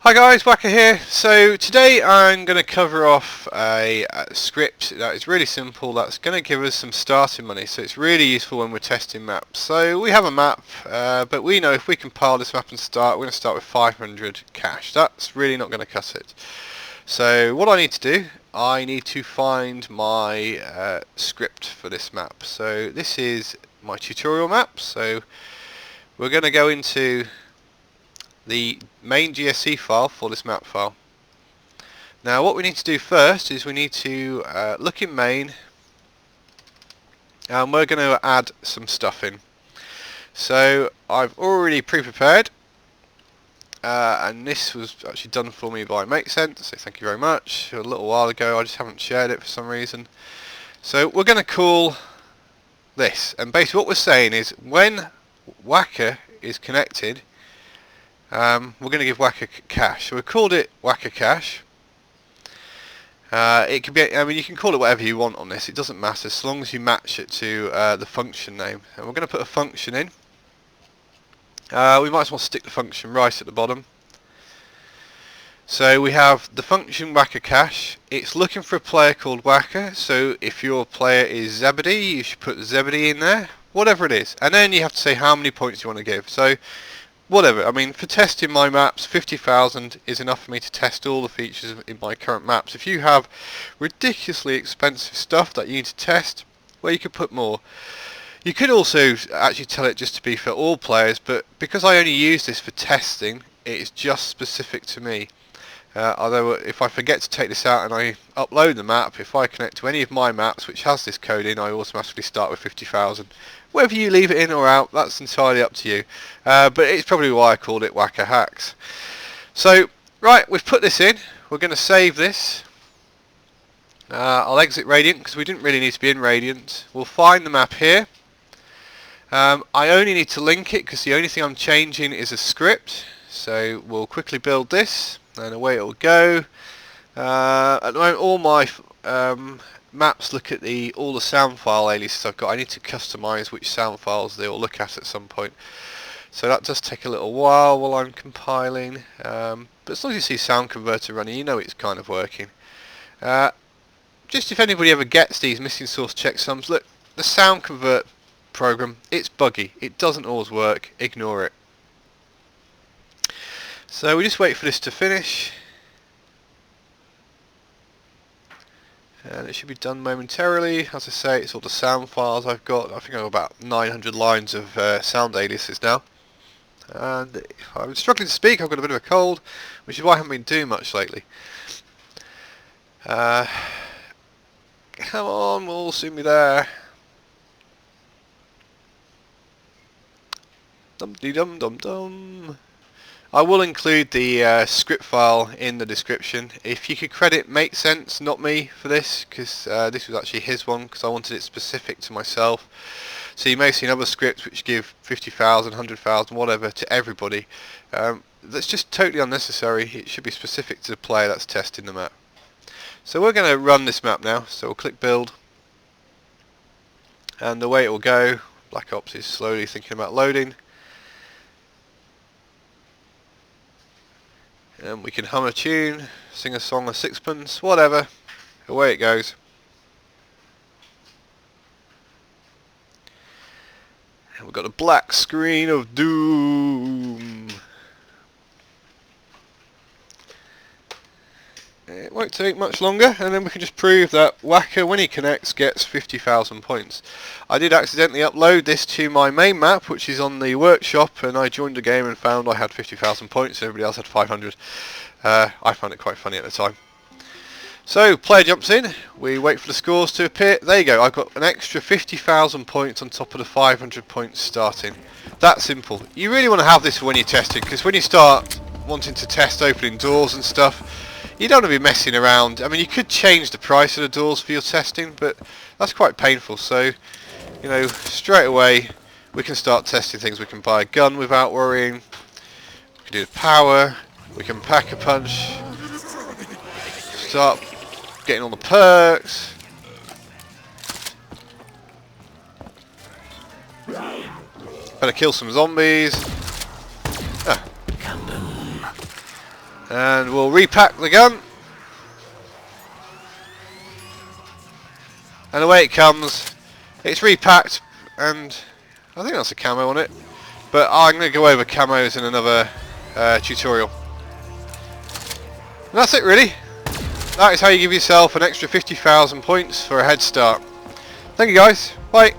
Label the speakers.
Speaker 1: Hi guys, Wakka here. So today I'm going to cover off a script that is really simple that's going to give us some starting money. So it's really useful when we're testing maps. So we have a map, but we know if we compile this map and start, we're going to start with 500 cash. That's really not going to cut it. So what I need to do, I need to find my script for this map. So this is my tutorial map. So we're going to go into the main GSC file for this map file. Now what we need to do first is we need to look in main, and we're going to add some stuff in. So I've already pre-prepared, and this was actually done for me by makecents, so thank you very much. A little while ago, I just haven't shared it for some reason. So we're going to call this, and basically what we're saying is when Wakka is connected, we're going to give WakkaCash. So we've called it WakkaCash. It can be, I mean, you can call it whatever you want on this. It doesn't matter as long as you match it to the function name. And we're going to put a function in. We might as well stick the function right at the bottom. So we have the function WakkaCash. It's looking for a player called Wakka. So if your player is Zebedee, you should put Zebedee in there. Whatever it is. And then you have to say how many points you want to give. So whatever, I mean, for testing my maps, 50,000 is enough for me to test all the features in my current maps. If you have ridiculously expensive stuff that you need to test, well, you could put more. You could also actually tell it just to be for all players, but because I only use this for testing, it is just specific to me. Although if I forget to take this out and I upload the map, if I connect to any of my maps which has this code in, I automatically start with 50,000. Whether you leave it in or out, that's entirely up to you. But it's probably why I called it Wakka Hacks. So, right, we've put this in. We're going to save this. I'll exit Radiant because we didn't really need to be in Radiant. We'll find the map here. I only need to link it because the only thing I'm changing is a script. So we'll quickly build this and away it will go. At the moment all my maps look at all the sound file aliases I've got. I need to customize which sound files they all look at some point. So that does take a little while I'm compiling. But as long as you see sound converter running, you know it's kind of working. Just if anybody ever gets these missing source checksums, look, the sound convert program, it's buggy. It doesn't always work. Ignore it. So we just wait for this to finish. And it should be done momentarily. As I say, it's all the sound files I've got. I think I've got about 900 lines of sound aliases now. And I'm struggling to speak. I've got a bit of a cold, which is why I haven't been doing much lately. Come on, we'll soon be there. Dum-dee-dum-dum-dum. I will include the script file in the description. If you could credit makecents, not me, for this, because this was actually his one, because I wanted it specific to myself. So you may have seen other scripts which give 50,000, 100,000, whatever to everybody. That's just totally unnecessary. It should be specific to the player that's testing the map. So we're going to run this map now. So we'll click build, and the way it will go, Black Ops is slowly thinking about loading. And we can hum a tune, sing a song of sixpence, whatever. Away it goes. And we've got a black screen of doom. It won't take much longer, and then we can just prove that Wakka, when he connects, gets 50,000 points. I did accidentally upload this to my main map, which is on the workshop, and I joined the game and found I had 50,000 points, and everybody else had 500. I found it quite funny at the time. So, player jumps in, we wait for the scores to appear. There you go, I've got an extra 50,000 points on top of the 500 points starting. That simple. You really want to have this when you're testing, because when you start wanting to test opening doors and stuff, you don't want to be messing around. I mean, you could change the price of the doors for your testing, but that's quite painful. So, you know, straight away we can start testing things. We can buy a gun without worrying. We can do the power. We can pack a punch. Start getting all the perks. Better kill some zombies. Ah. And we'll repack the gun. And away it comes. It's repacked, and I think that's a camo on it. But I'm going to go over camos in another tutorial. And that's it really. That is how you give yourself an extra 50,000 points for a head start. Thank you guys. Bye.